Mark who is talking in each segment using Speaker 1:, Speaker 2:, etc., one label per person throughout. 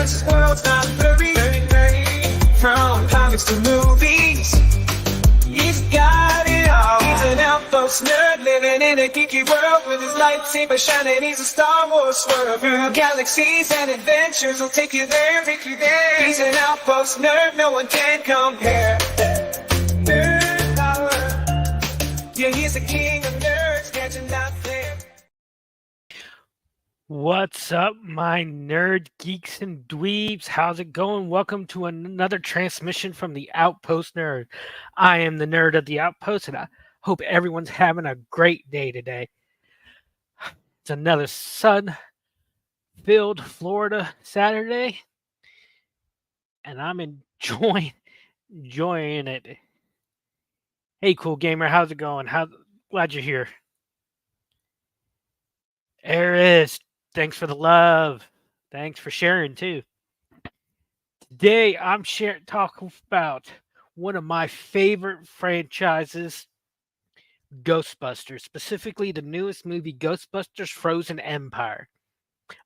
Speaker 1: Cause this world's not blurry. From comics to movies, he's got it all. He's an Outpost nerd living in a geeky world with his lightsaber shining. He's a Star Wars swerver. Galaxies and adventures will take you there, take you there. He's an Outpost nerd, no one can compare. Nerd power. Yeah, he's the king of nerds, catching out there.
Speaker 2: What's up, my nerd geeks and dweebs? How's it going? Welcome to another transmission from the Outpost Nerd. I am the nerd of the Outpost, and I hope everyone's having a great day today. It's another sun-filled Florida Saturday, and I'm enjoying it. Hey, cool gamer, how's it going? Glad you're here. Eris, thanks for the love. Thanks for sharing too. Today I'm talking about one of my favorite franchises, Ghostbusters, specifically the newest movie, Ghostbusters Frozen Empire.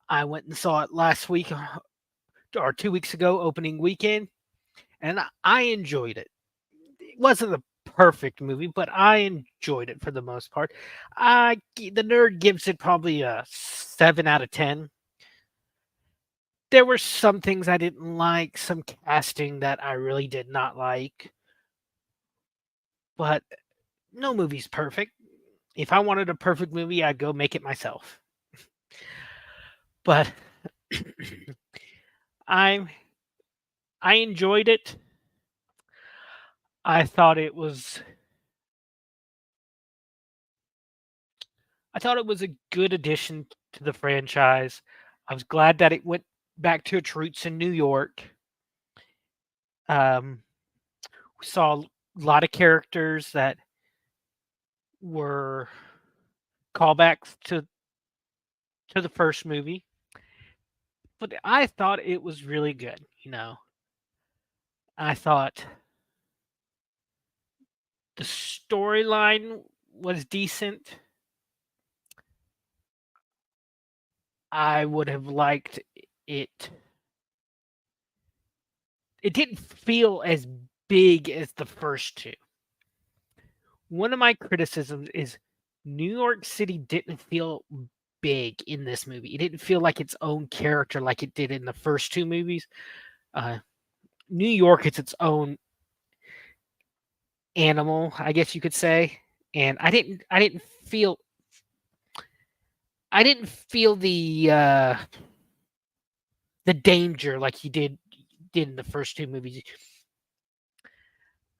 Speaker 2: I went and saw it last week or 2 weeks ago, opening weekend, and I enjoyed it. It wasn't a perfect movie, but I enjoyed it for the most part. The nerd gives it probably a 7 out of 10. There were some things I didn't like, some casting that I really did not like. But no movie's perfect. If I wanted a perfect movie, I'd go make it myself. But I enjoyed it. I thought it was a good addition to the franchise. I was glad that it went back to its roots in New York. We saw a lot of characters that were callbacks to the first movie. But I thought it was really good, I thought the storyline was decent. I would have liked it. It didn't feel as big as the first two. One of my criticisms is New York City didn't feel big in this movie. It didn't feel like its own character like it did in the first two movies. New York is its own animal, I guess you could say, and I didn't feel the danger like he did in the first two movies.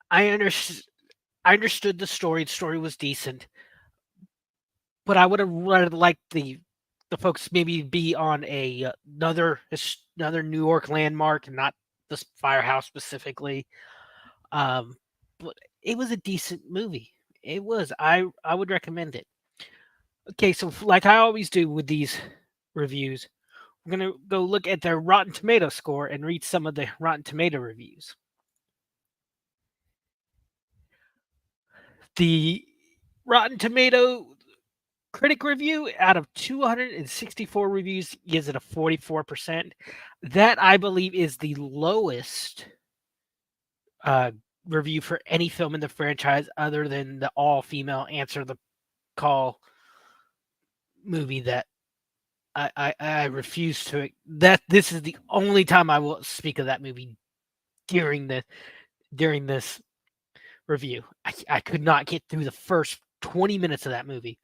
Speaker 2: I understood the story. The story was decent, but I would have liked the folks maybe be on another New York landmark and not the firehouse specifically. But it was a decent movie. It was. I would recommend it. Okay, so like I always do with these reviews, we're going to go look at their Rotten Tomato score and read some of the Rotten Tomato reviews. The Rotten Tomato critic review out of 264 reviews gives it a 44%. That, I believe, is the lowest review for any film in the franchise other than the all-female Answer the Call movie that I refuse to. This is the only time I will speak of that movie during this review. I could not get through the first 20 minutes of that movie.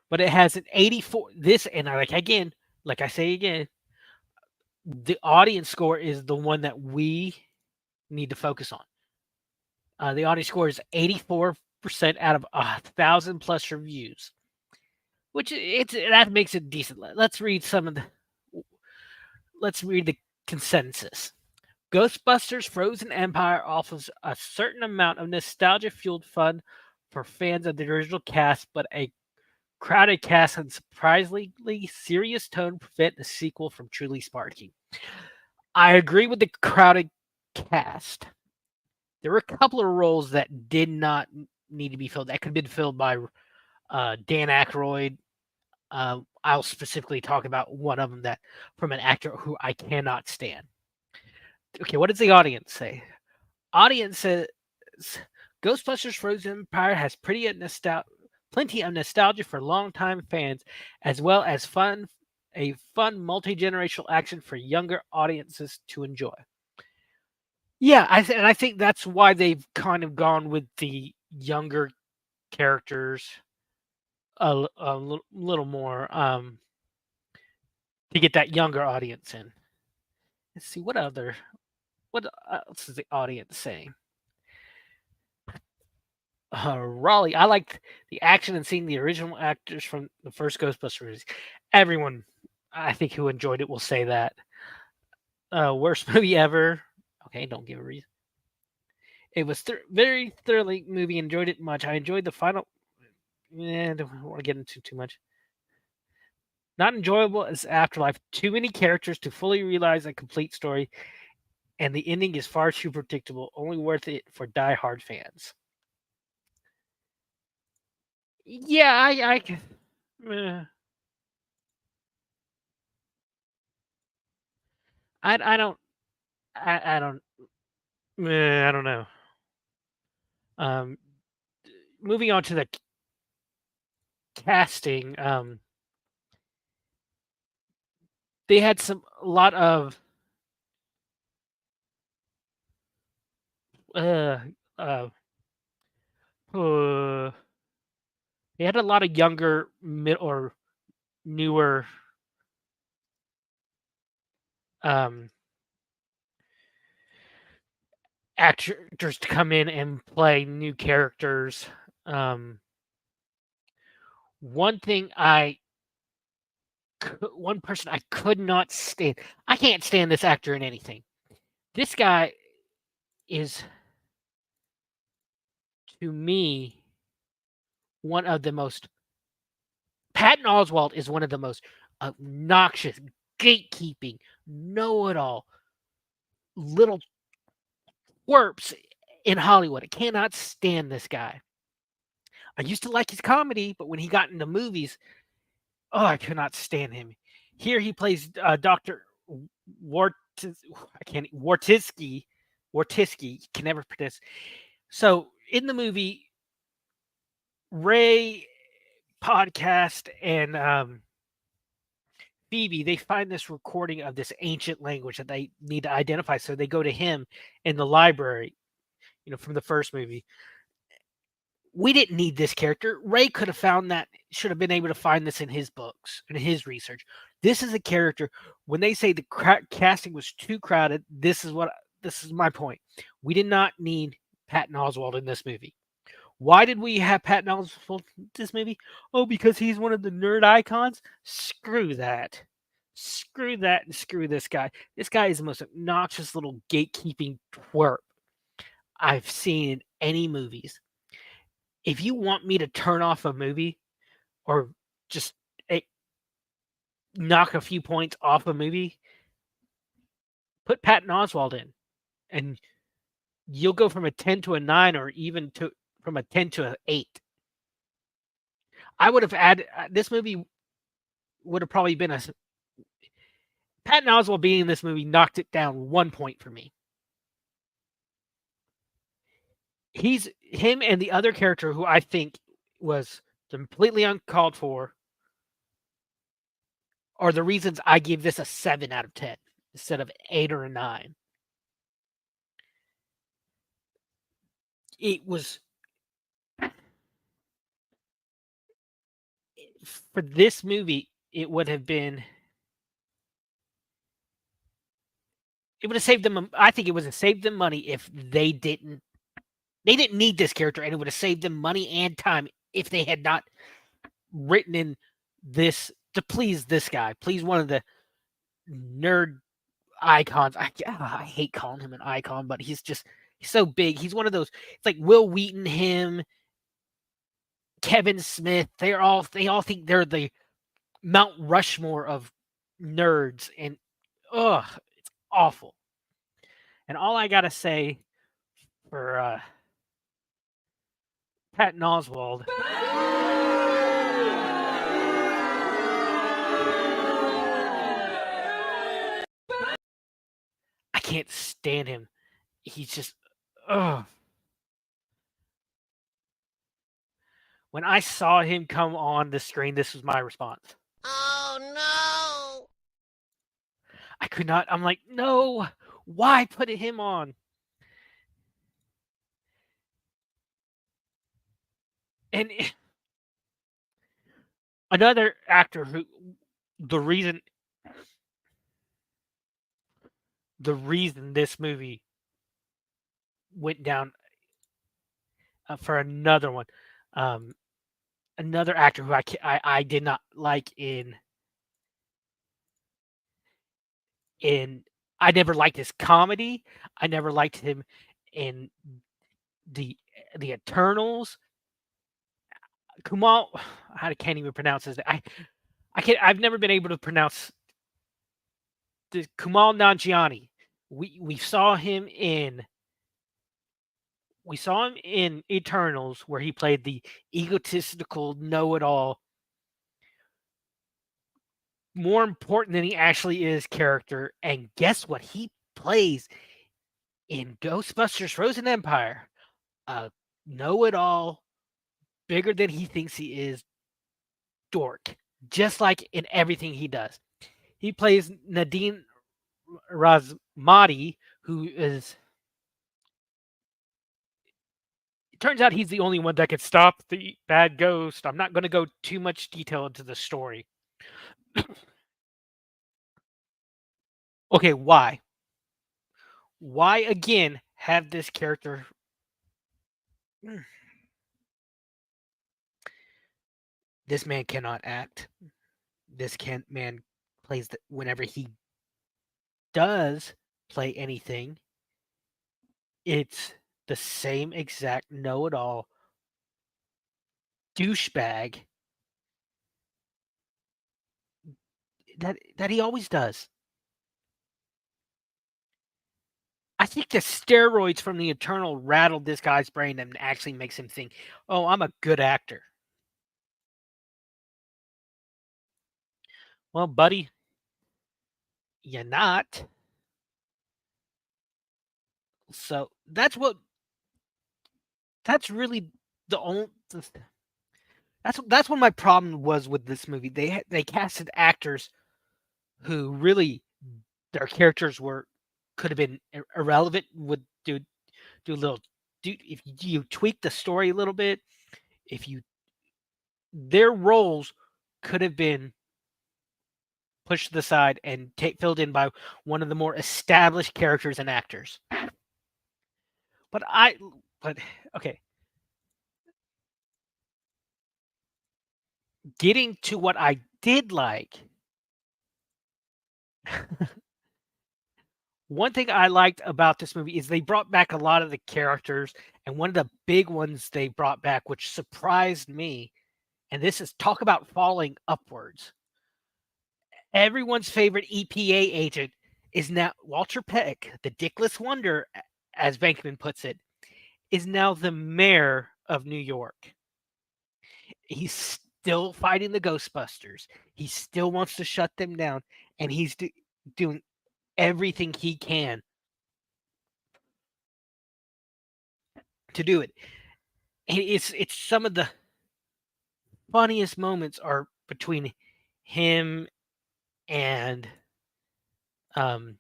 Speaker 2: But it has an 84. This, and like I say again, the audience score is the one that we need to focus on. The audience score is 84% out of 1,000 plus reviews, which that makes it decent. Let's read the consensus. Ghostbusters Frozen Empire offers a certain amount of nostalgia-fueled fun for fans of the original cast, but a crowded cast and surprisingly serious tone prevent the sequel from truly sparking. I agree with the crowded cast. There were a couple of roles that did not need to be filled. That could have been filled by Dan Aykroyd, I'll specifically talk about one of them that from an actor who I cannot stand. Okay, what does the audience say? Audience says Ghostbusters Frozen Empire has plenty of nostalgia for longtime fans, as well as a fun multi-generational action for younger audiences to enjoy. Yeah, and I think that's why they've kind of gone with the younger characters little more to get that younger audience in. Let's see what else is the audience saying. Raleigh, I liked the action and seeing the original actors from the first Ghostbusters movies. Everyone, I think, who enjoyed it will say that. Worst movie ever. Okay, don't give a reason. It was very thoroughly movie. Enjoyed it much. I enjoyed the final. Don't want to get into too much. Not enjoyable as Afterlife. Too many characters to fully realize a complete story, and the ending is far too predictable. Only worth it for die-hard fans. Yeah, uh, I don't I don't I don't know. Um, moving on to the casting, they had a lot of uh uh uh they had a lot of younger mid or newer um actors to come in and play new characters. Um, one thing one person I could not stand. I can't stand this actor in anything. This guy is, to me, one of the most. Patton Oswalt is one of the most obnoxious, gatekeeping, know-it-all, little twerps in Hollywood. I cannot stand this guy. I used to like his comedy, but when he got into movies, oh, I could not stand him. Here he plays Doctor Wart. I can't Wartiski. Wartiski can never pronounce. So in the movie, Ray podcast and Phoebe, they find this recording of this ancient language that they need to identify. So they go to him in the library, from the first movie. We didn't need this character. Ray could have found that, should have been able to find this in his books, in his research. This is a character, when they say the casting was too crowded, this is my point. We did not need Patton Oswalt in this movie. Why did we have Patton Oswalt in this movie? Oh, because he's one of the nerd icons? Screw that. Screw that and screw this guy. This guy is the most obnoxious little gatekeeping twerp I've seen in any movies. If you want me to turn off a movie or just knock a few points off a movie, put Patton Oswalt in, and you'll go from a 10 to a 9 or even from a 10 to an 8. I would have added this movie would have probably been Patton Oswalt being in this movie knocked it down 1 point for me. Him and the other character who I think was completely uncalled for are the reasons I give this a 7 out of 10 instead of 8 or a 9. It was for this movie, it would have saved them. I think it would have saved them money if they didn't need this character, and it would have saved them money and time if they had not written in this to please this guy, please one of the nerd icons. I hate calling him an icon, but he's so big. He's one of those. It's like Will Wheaton, him, Kevin Smith. They all think they're the Mount Rushmore of nerds, and it's awful. And all I gotta say for Patton Oswalt can't stand him. He's just, ugh. When I saw him come on the screen, this was my response.
Speaker 3: Oh no!
Speaker 2: I could not. I'm like, no. Why put him on? And another actor who the reason this movie went down for another one, another actor who I did not like in I never liked his comedy. I never liked him in the Eternals. Kumal, I can't even pronounce his name. I can't. I've never been able to pronounce the Kumal Nanjiani. We saw him in Eternals, where he played the egotistical know-it-all, more important than he actually is character. And guess what? He plays in Ghostbusters Frozen Empire, a know-it-all, bigger than he thinks he is dork, just like in everything he does. He plays Nadine Razmati, who is. It turns out he's the only one that could stop the bad ghost. I'm not going to go too much detail into the story. Okay, why? Why again have this character? This man cannot act. Man plays whenever he does play anything, it's the same exact know-it-all douchebag that he always does. I think the steroids from the Eternal rattled this guy's brain and actually makes him think, "Oh, I'm a good actor." Well, buddy, you're not. So that's really the only that's what my problem was with this movie. They casted actors who really their characters could have been irrelevant. Would do a little if you tweak the story a little bit, if you their roles could have been pushed to the side and filled in by one of the more established characters and actors. But okay, getting to what I did like. One thing I liked about this movie is they brought back a lot of the characters, and one of the big ones they brought back, which surprised me, and this is talk about falling upwards. Everyone's favorite EPA agent is now Walter Peck, the Dickless Wonder, as Venkman puts it, is now the mayor of New York. He's still fighting the Ghostbusters. He still wants to shut them down, and he's doing everything he can to do it. And it's some of the funniest moments are between him and the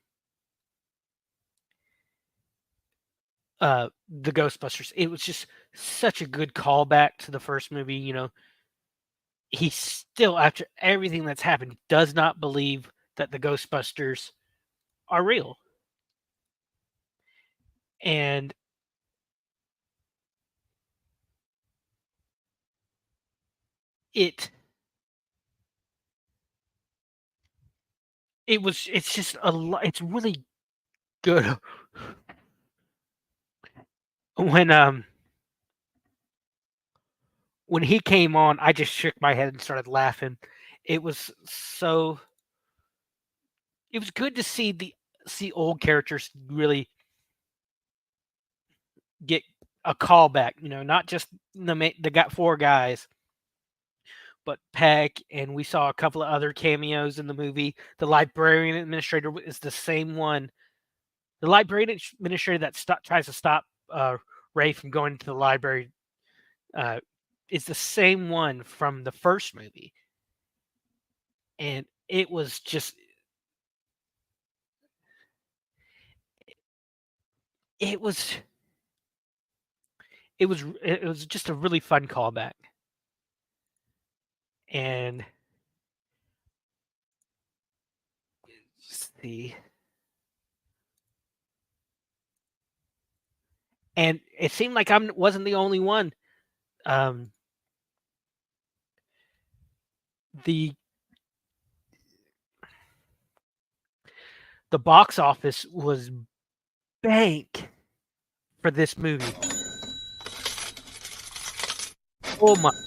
Speaker 2: Ghostbusters. It was just such a good callback to the first movie. You know, he still, after everything that's happened, does not believe that the Ghostbusters are real. And it's just it's really good when he came on. I just shook my head and started laughing. It was good to see old characters really get a callback. You know, not just got four guys, but Peck, and we saw a couple of other cameos in the movie. The librarian administrator is the same one the librarian administrator that tries to stop Ray from going to the library is the same one from the first movie, and it was just it was it was just a really fun callback, and let's see. And it seemed like I wasn't the only one. Um, the the box office was bank for this movie. Oh my god!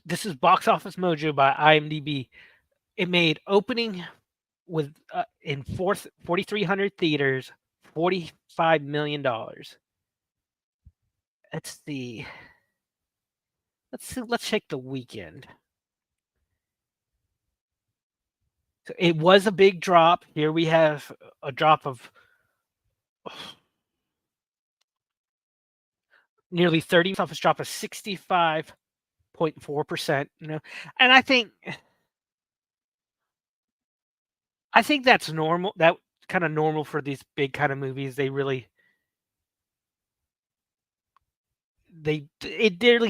Speaker 2: This is Box Office Mojo by IMDb. It made opening with in 4,300 theaters, $45 million. Let's see. Let's check the weekend. So it was a big drop. Here we have a drop of nearly 30 office drop of 65.4%. And I think that's normal. That kind of normal for these big kind of movies. It really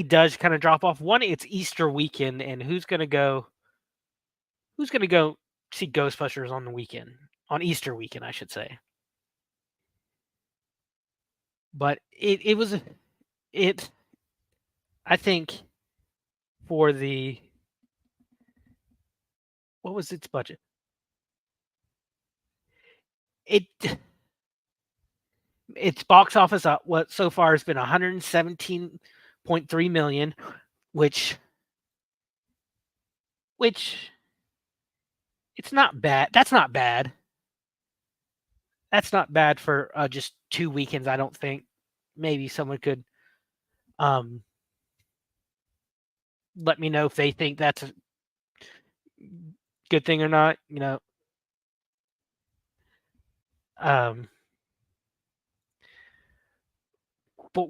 Speaker 2: does kind of drop off. One, it's Easter weekend, and who's gonna go see Ghostbusters on the weekend? On Easter weekend, I should say. But I think for what was its budget? Its box office what so far has been 117.3 million, which it's not bad. That's not bad. That's not bad for just 2 weekends, I don't think. Maybe someone could let me know if they think that's a good thing or not, But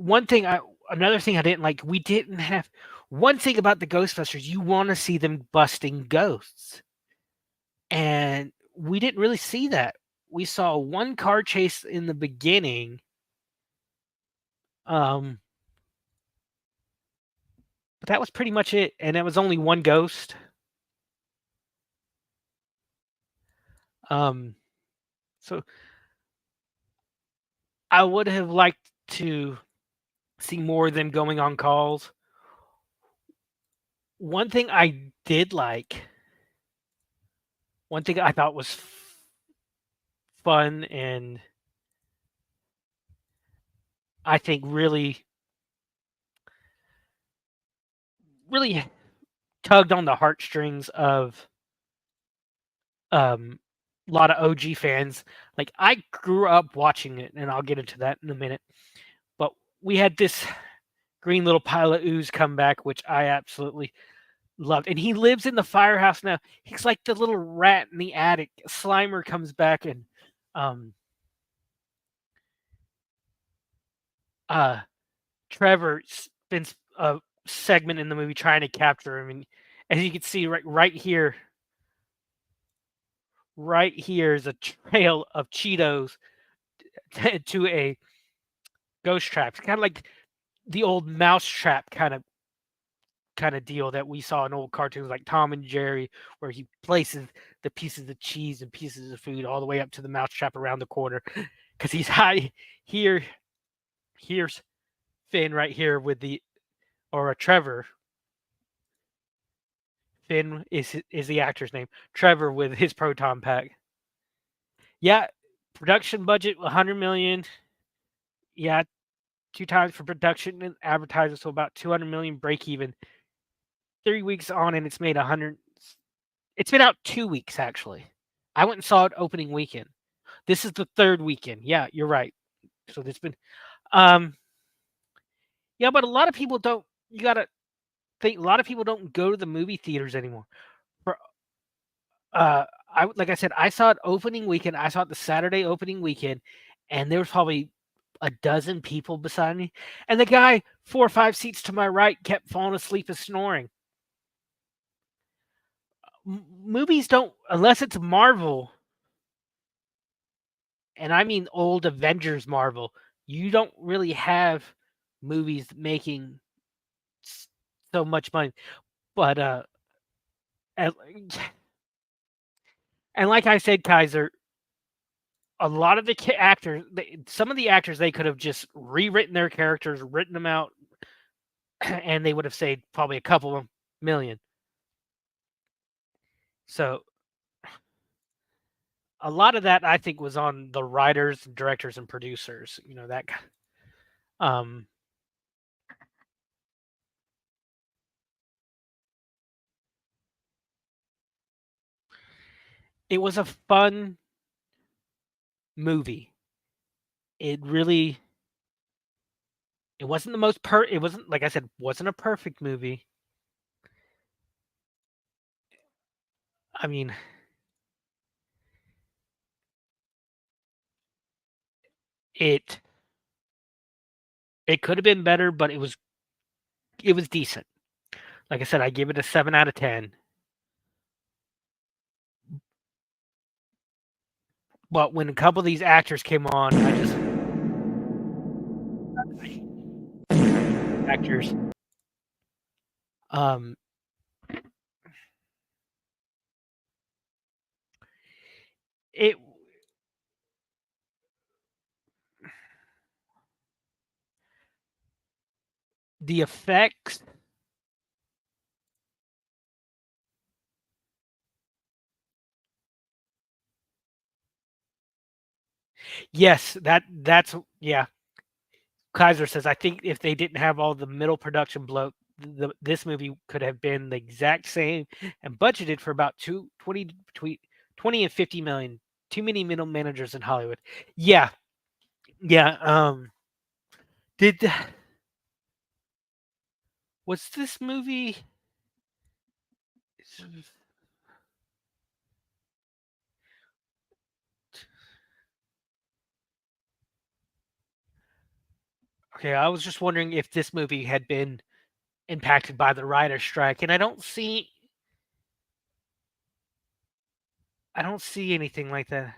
Speaker 2: another thing I didn't like, we didn't have one thing about the Ghostbusters, you want to see them busting ghosts. And we didn't really see that. We saw one car chase in the beginning. But that was pretty much it. And it was only one ghost. So I would have liked to see more of them going on calls. One thing I did like, one thing I thought was fun and I think really tugged on the heartstrings of a lot of OG fans. Like, I grew up watching it, and I'll get into that in a minute. But we had this green little pile of ooze come back, which I absolutely loved. And he lives in the firehouse now. He's like the little rat in the attic. Slimer comes back and Trevor spends a segment in the movie trying to capture him. And as you can see right here is a trail of Cheetos to a ghost trap. It's kind of like the old mouse trap kind of deal that we saw in old cartoons like Tom and Jerry, where he places the pieces of cheese and pieces of food all the way up to the mouse trap around the corner. Because he's high here. Here's Finn right here with Trevor. Finn is the actor's name. Trevor with his proton pack. Yeah, production budget 100 million. Yeah, 2 times for production and advertising, so about 200 million break even. 3 weeks on, and it's made 100. It's been out 2 weeks actually. I went and saw it opening weekend. This is the 3rd weekend. Yeah, you're right. So it's been, yeah, but a lot of people don't. You gotta think a lot of people don't go to the movie theaters anymore. For like I said, I saw it opening weekend. I saw it the Saturday opening weekend, and there was probably a dozen people beside me, and the guy 4 or 5 seats to my right kept falling asleep and snoring. Movies don't, unless it's Marvel, and I mean old Avengers Marvel. You don't really have movies making so much money, but and, and like I said, Kaiser, a lot of the actors, some of the actors, they could have just rewritten their characters, written them out, and they would have saved probably a couple of million. So a lot of that, I think, was on the writers, directors, and producers. You know that. Um, it was a fun movie. It really. It wasn't the most It wasn't, like I said, wasn't a perfect movie. I mean, it could have been better, but it was decent. Like I said, I give it a 7 out of 10. But when a couple of these actors came on, I just actors. Um, it the effects. Yes, that's yeah. Kaiser says, I think if they didn't have all the middle production bloat, this movie could have been the exact same and budgeted for about 20 between 20 and 50 million. Too many middle managers in Hollywood. Yeah. Yeah. Did was this movie okay, I was just wondering if this movie had been impacted by the writer's strike, and I don't see anything like that.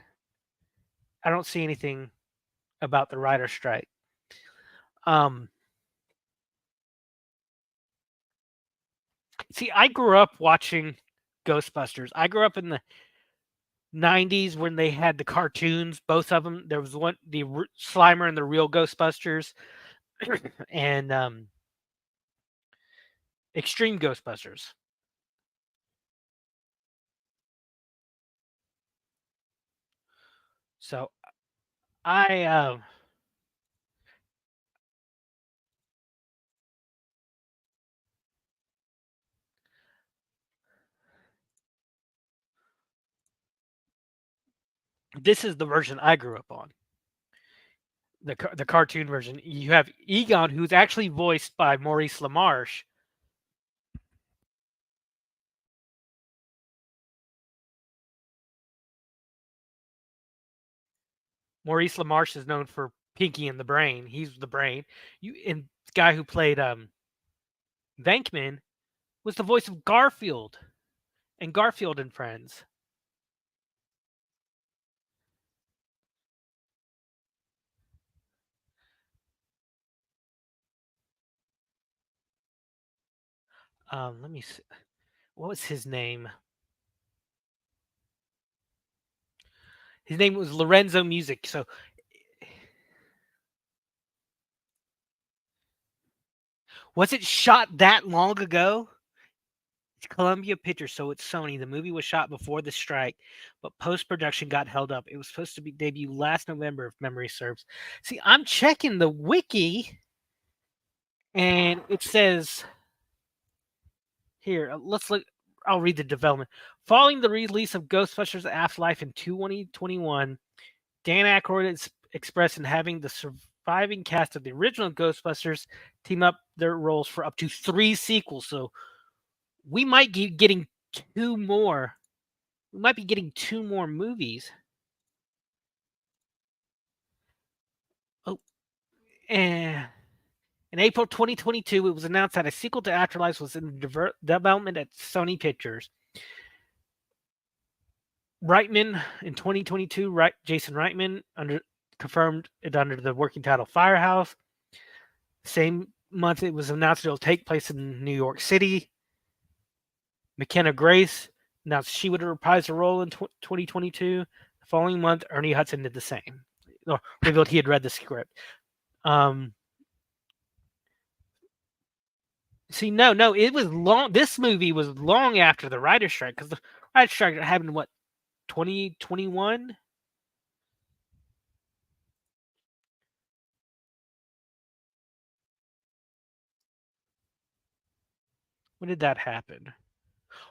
Speaker 2: I don't see anything about the writer's strike. Um, See, I grew up watching Ghostbusters. I grew up in the 90s when they had the cartoons, both of them. There was one, Slimer and the Real Ghostbusters, and Extreme Ghostbusters. So I this is the version I grew up on. The cartoon version. You have Egon, who's actually voiced by Maurice LaMarche. Maurice LaMarche is known for Pinky and the Brain. He's the brain. And the guy who played Venkman was the voice of Garfield and Garfield and Friends. Let me see. What was his name? His name was Lorenzo Music. So was it shot that long ago? It's Columbia Pictures, so it's Sony. The movie was shot before the strike, but post-production got held up. It was supposed to be debut last November, if memory serves. See, I'm checking the wiki, and it says here. Let's look. I'll read the development. Following the release of Ghostbusters Afterlife in 2021, Dan Aykroyd expressed in having the surviving cast of the original Ghostbusters team up their roles for up to 3 sequels. So we might be getting 2 more. We might be getting 2 more movies. Oh, and in April 2022, it was announced that a sequel to Afterlife was in development at Sony Pictures. Reitman in 2022, Jason Reitman confirmed it under the working title Firehouse. Same month, it was announced it will take place in New York City. McKenna Grace announced she would reprise her role in 2022. The following month, Ernie Hudson did the same. Revealed he had read the script. See, no, it was long. This movie was long after the writer's strike because the writer's strike happened in what, 2021? When did that happen?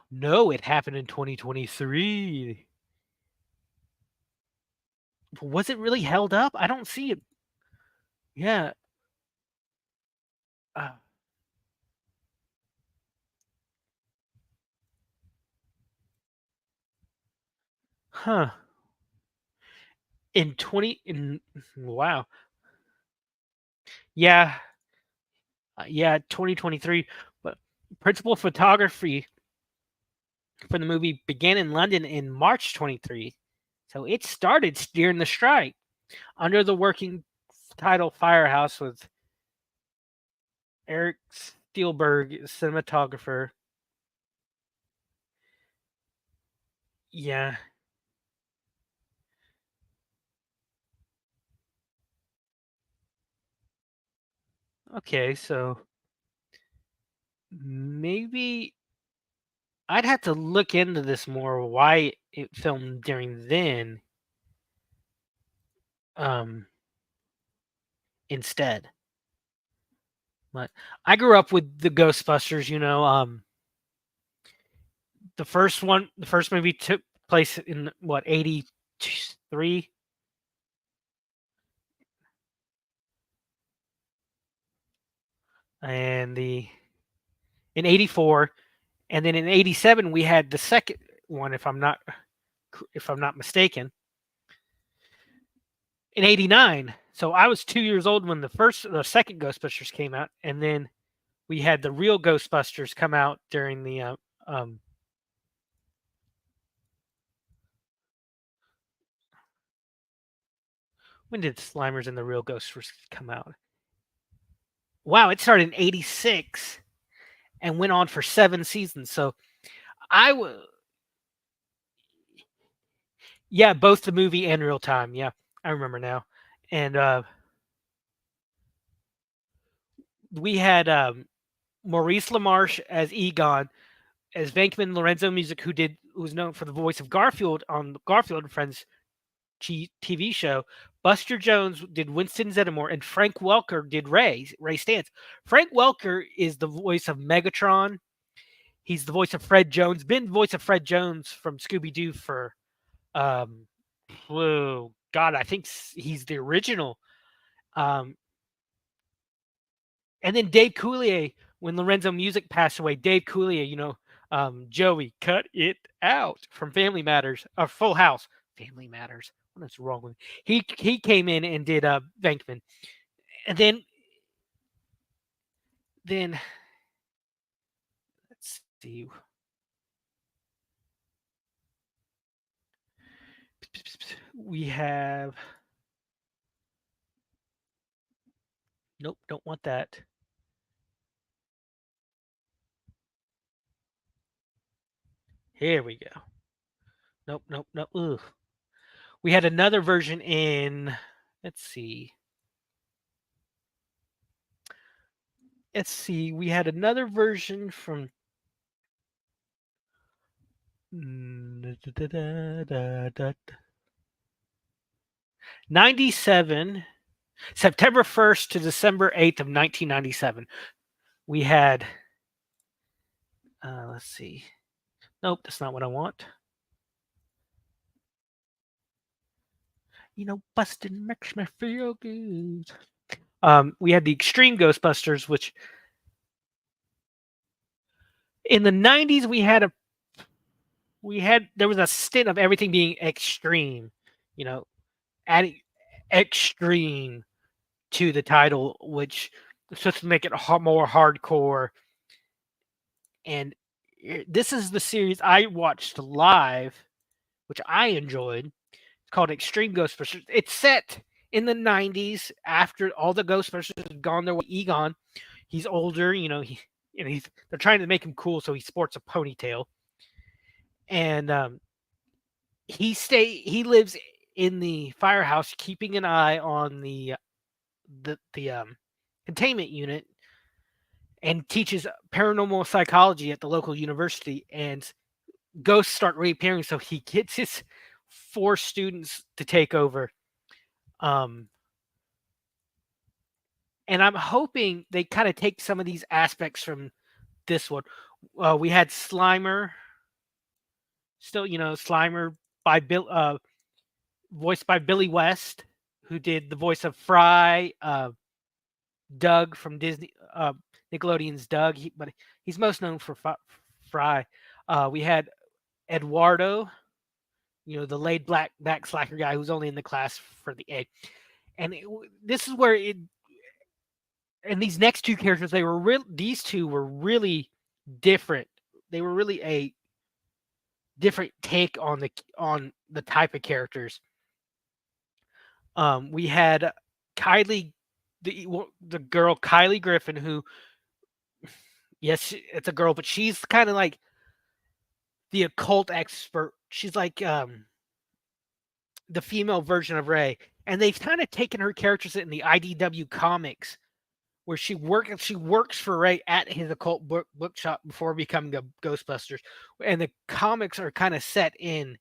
Speaker 2: No, it happened in 2023. Was it really held up? I don't see it. Yeah. Uh, huh. In wow. Yeah. Yeah, 2023. But principal photography for the movie began in London in March 23. So it started during the strike under the working title Firehouse with Eric Spielberg, cinematographer. Yeah. Okay, so maybe I'd have to look into this more why it filmed during then um instead. But I grew up with the Ghostbusters, the first movie took place in what, 83, and the in 84, and then in 87 we had the second one, if I'm not mistaken, in 89. So I was 2 years old when the second Ghostbusters came out, and then we had the real Ghostbusters come out during the when did Slimers and the Real Ghostbusters come out? Wow, it started in 86 and went on for 7 seasons. So I was, yeah, both the movie and real time. Yeah, I remember now. And we had Maurice LaMarche as Egon, as Venkman Lorenzo Music, who was known for the voice of Garfield on the Garfield and Friends TV show. Buster Jones did Winston Zeddemore, and Frank Welker did Ray Stantz. Frank Welker is the voice of Megatron. He's the voice of Fred Jones. Been the voice of Fred Jones from Scooby Doo for, oh God, I think he's the original. And then Dave Coulier, when Lorenzo Music passed away, Dave Coulier, Joey, cut it out from Family Matters, or Full House. Family Matters. What is wrong with me? He came in and did Venkman, and then let's see. We have nope, don't want that. Here we go. Nope. Ugh. We had another version in. Let's see. We had another version from 97, September 1st to December 8th of 1997. We had, let's see. Nope, that's not what I want. Bustin makes me feel good. We had the Extreme Ghostbusters, which in the 90s there was a stint of everything being extreme, adding extreme to the title, which was supposed to make it more hardcore. And this is the series I watched live, which I enjoyed. It's called Extreme Ghostbusters. It's set in the 90s after all the Ghostbusters have gone their way. Egon, he's older, they're trying to make him cool, so he sports a ponytail. And he lives in the firehouse, keeping an eye on the containment unit, and teaches paranormal psychology at the local university. And ghosts start reappearing, so he gets his 4 students to take over. And I'm hoping they kind of take some of these aspects from this one. We had Slimer, still, Slimer by voiced by Billy West, who did the voice of Fry, Doug from Disney, Nickelodeon's Doug, but he's most known for Fry. We had Eduardo, the laid back slacker guy who's only in the class for the A. And this is where and these next 2 characters, these 2 were really different. They were really a different take on the type of characters. We had Kylie, the girl Kylie Griffin, who, yes, it's a girl, but she's kind of like the occult expert. She's like the female version of Ray, and they've kind of taken her characters in the IDW comics, where she works for Ray at his occult bookshop before becoming a Ghostbusters, and the comics are kind of set in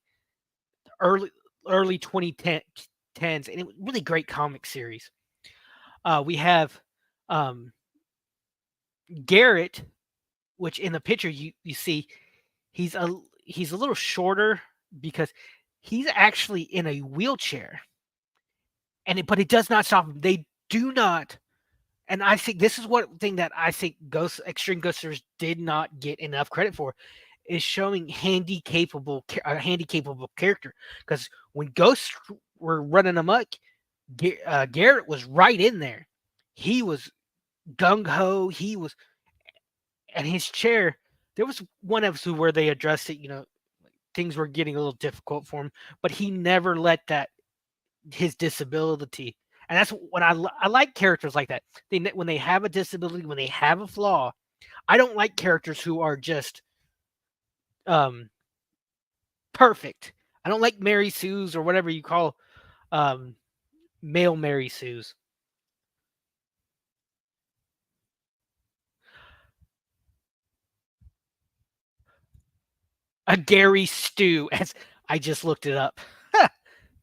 Speaker 2: early 2010s, and it was a really great comic series. We have Garrett, which in the picture you see he's a little shorter because he's actually in a wheelchair, but it does not stop him. They do not. And I think this is one thing that I think Extreme Ghostbusters did not get enough credit for, is showing handy capable character. Because when ghosts were running amok, Garrett was right in there. He was gung ho. And his chair. There was one episode where they addressed it. Things were getting a little difficult for him, but he never let his disability. And that's what I like, characters like that. When they have a disability, when they have a flaw, I don't like characters who are just perfect. I don't like Mary Sue's or whatever you call male Mary Sue's. A Gary Stu, as I just looked it up.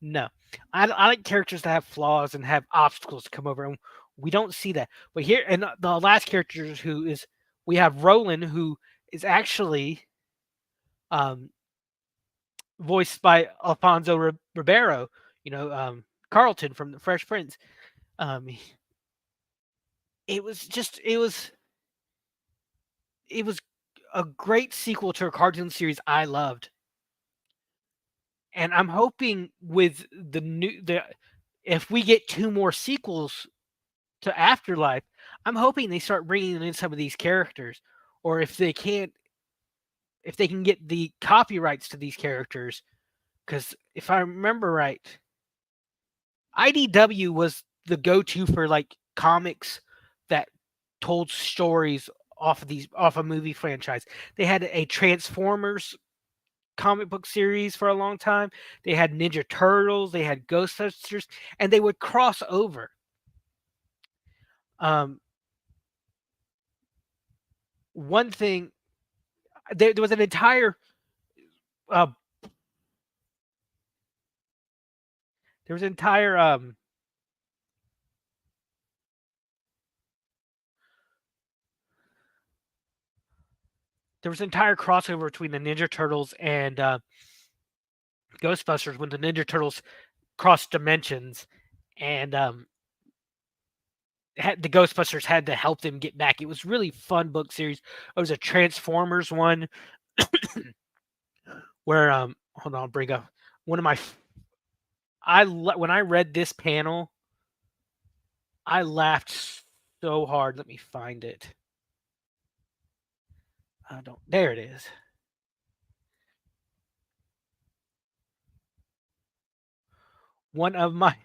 Speaker 2: No. I like characters that have flaws and have obstacles to come over, and we don't see that. But here, and the last character we have Roland, who is actually voiced by Alfonso Ribeiro, Carlton from the Fresh Prince. It was a great sequel to a cartoon series I loved. And I'm hoping with if we get 2 more sequels to Afterlife, I'm hoping they start bringing in some of these characters, or if they can get the copyrights to these characters. Because if I remember right, IDW was the go-to for like comics that told stories off a movie franchise. They had a Transformers comic book series for a long time. They had Ninja Turtles, they had Ghostbusters, and they would cross over. One thing, there was an entire crossover between the Ninja Turtles and Ghostbusters when the Ninja Turtles crossed dimensions, and the Ghostbusters had to help them get back. It was really fun book series. It was a Transformers one where hold on, I'll bring up one of my when I read this panel, I laughed so hard. Let me find it. I don't. There it is. One of my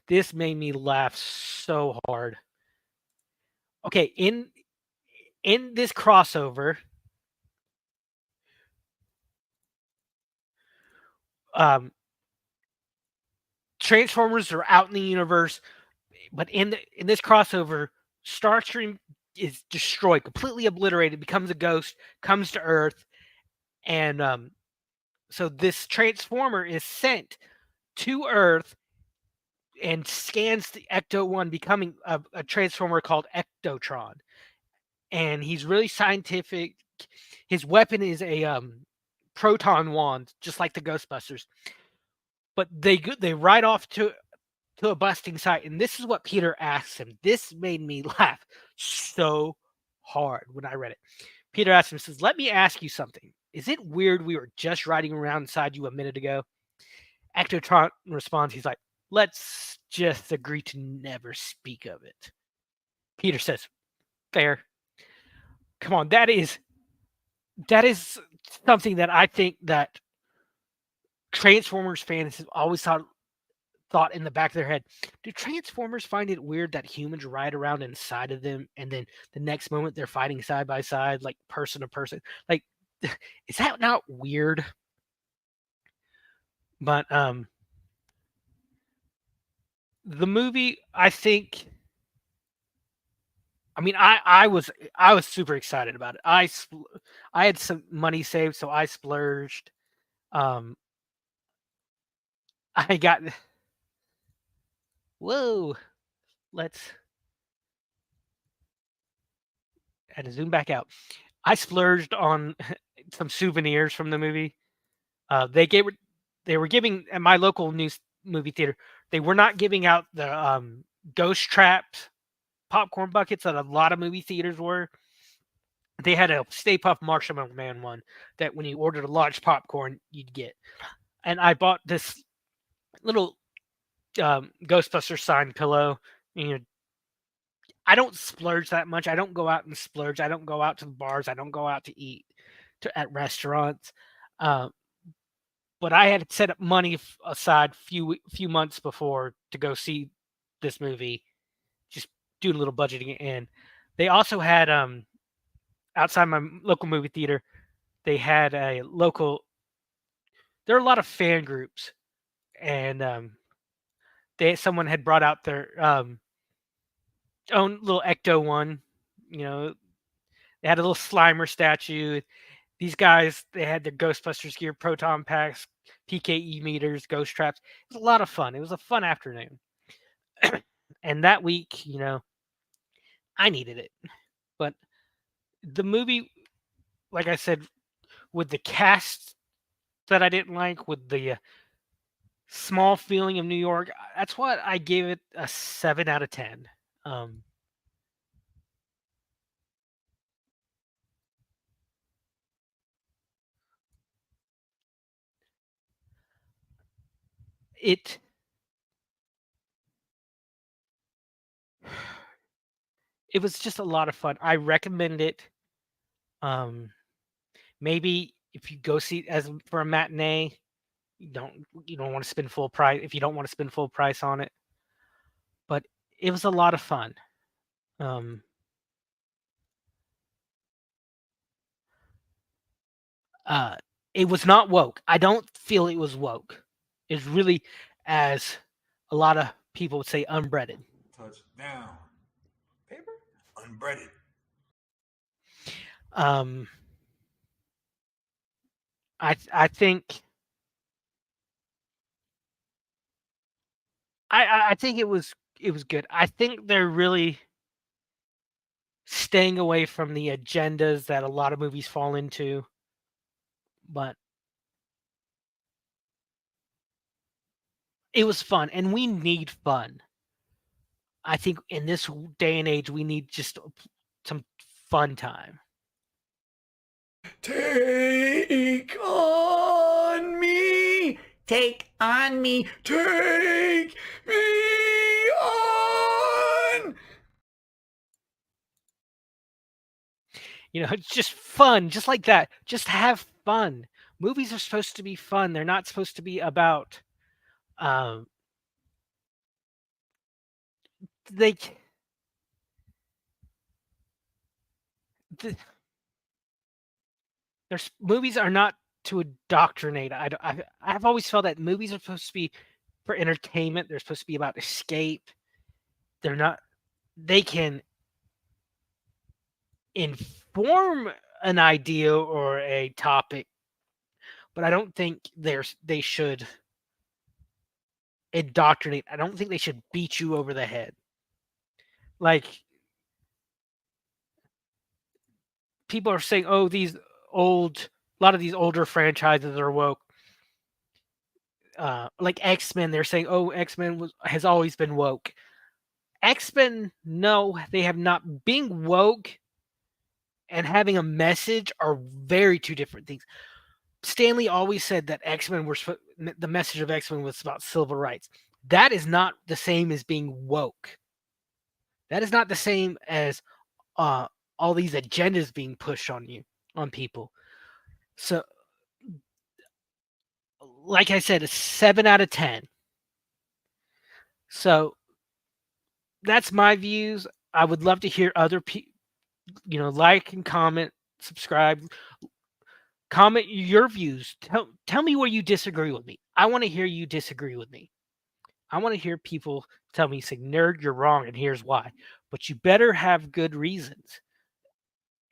Speaker 2: this made me laugh so hard. Okay, in this crossover, um, Transformers are out in the universe, but in this crossover, Starscream is destroyed, completely obliterated, becomes a ghost, comes to Earth, and so this Transformer is sent to Earth and scans the Ecto One, becoming a Transformer called Ectotron, and he's really scientific. His weapon is a proton wand, just like the Ghostbusters. But they ride off to a busting site, and this is what Peter asks him. This made me laugh so hard when I read it. Peter asks him, says, "Let me ask you something. Is it weird we were just riding around inside you a minute ago?" Ectotron responds, he's like, "Let's just agree to never speak of it." Peter says, "Fair." Come on, that is something that I think that Transformers fans have always thought in the back of their head. Do Transformers find it weird that humans ride around inside of them and then the next moment they're fighting side by side, like person to person? Like, is that not weird? But the movie, I think, I mean, I was super excited about it. I had some money saved, so I splurged. Um, I got whoa. Let's had to zoom back out. I splurged on some souvenirs from the movie. They were giving at my local movie theater. They were not giving out the ghost trapped popcorn buckets that a lot of movie theaters were. They had a Stay Puft Marshmallow Man one that when you ordered a large popcorn, you'd get. And I bought this little Ghostbuster signed pillow. You know, I don't splurge that much. I don't go out and splurge. I don't go out to the bars. I don't go out to eat at restaurants. Uh, but I had set up money aside few months before to go see this movie. Just do a little budgeting, and they also had outside my local movie theater, they had a local. There are a lot of fan groups, and someone had brought out their own little Ecto One. You know, they had a little Slimer statue. These guys, they had their Ghostbusters gear, proton packs, PKE meters, ghost traps. It was a lot of fun. It was a fun afternoon. And that week, I needed it. But the movie, like I said, with the cast that I didn't like, with the small feeling of New York, that's what I gave it a 7 out of 10. It was just a lot of fun. I recommend it. Maybe if you go see as for a matinee, you don't want to spend full price if you don't want to spend full price on it. But it was a lot of fun. It was not woke. I don't feel it was woke. It's really, as a lot of people would say, unbreaded.
Speaker 4: Touchdown. Paper? Unbreaded.
Speaker 2: I think I think it was good. I think they're really staying away from the agendas that a lot of movies fall into. But it was fun, and we need fun. I think in this day and age, we need just some fun time.
Speaker 5: Take on me. Take on me. Take me on.
Speaker 2: You know, it's just fun, just like that. Just have fun. Movies are supposed to be fun. They're not supposed to be about they there's movies are not to indoctrinate. I've always felt that movies are supposed to be for entertainment. They're supposed to be about escape. They're not. They can inform an idea or a topic, but I don't think they should indoctrinate. I don't think they should beat you over the head. Like people are saying, oh, a lot of these older franchises are woke. Like X-Men, they're saying, oh, X-Men has always been woke. X-Men, no, they have not. Being woke and having a message are very two different things. Stanley always said that the message of X-Men was about civil rights. That is not the same as being woke. That is not the same as all these agendas being pushed on people. So, like I said, a 7 out of 10. So, that's my views. I would love to hear other people, like and comment, subscribe, comment your views. Tell me where you disagree with me. I want to hear you disagree with me. I want to hear people tell me, say, nerd, you're wrong, and here's why. But you better have good reasons.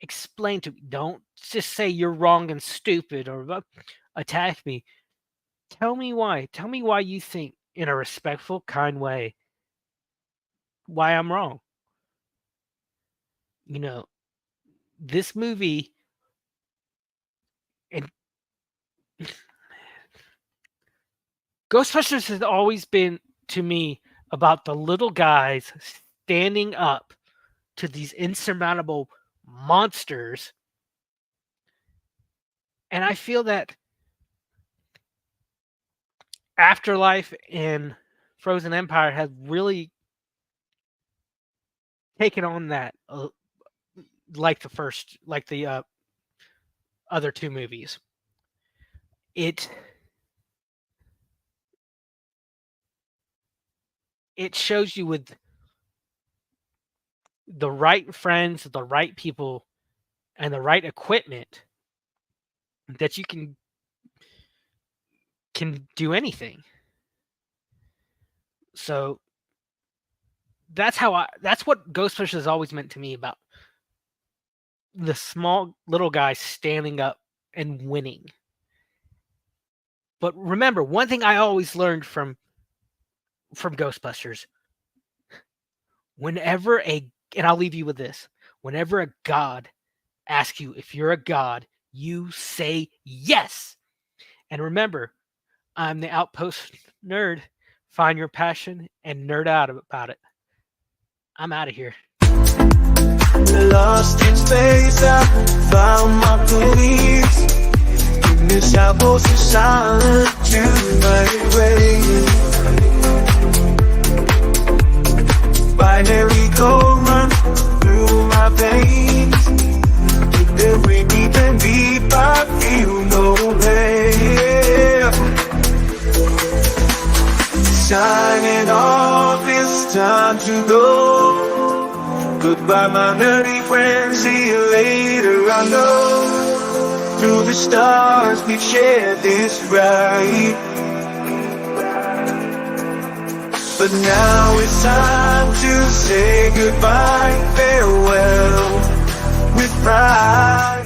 Speaker 2: Explain to me. Don't just say you're wrong and stupid or attack me. Tell me why. Tell me why you think, in a respectful, kind way, why I'm wrong. This movie, and Ghostbusters has always been, to me, about the little guys standing up to these insurmountable monsters. And I feel that Afterlife and Frozen Empire have really taken on that, like the other two movies. It shows you with the right friends, the right people, and the right equipment that you can do anything. So that's what Ghostbusters has always meant to me, about the small little guy standing up and winning. But remember, one thing I always learned from Ghostbusters, and I'll leave you with this, whenever a god asks you if you're a god, you say yes. And remember, I'm the Outpost Nerd. Find your passion and nerd out about it. I'm out of here.
Speaker 1: Lost in space, I found my place. In this outpost of silence, to my way. Binary code run through my veins. With every beat and beep, I feel no pain. Signing off, it's time to go. Goodbye, my nerdy friends, see you later. I know through the stars we've shared this ride, but now it's time to say goodbye, farewell with pride.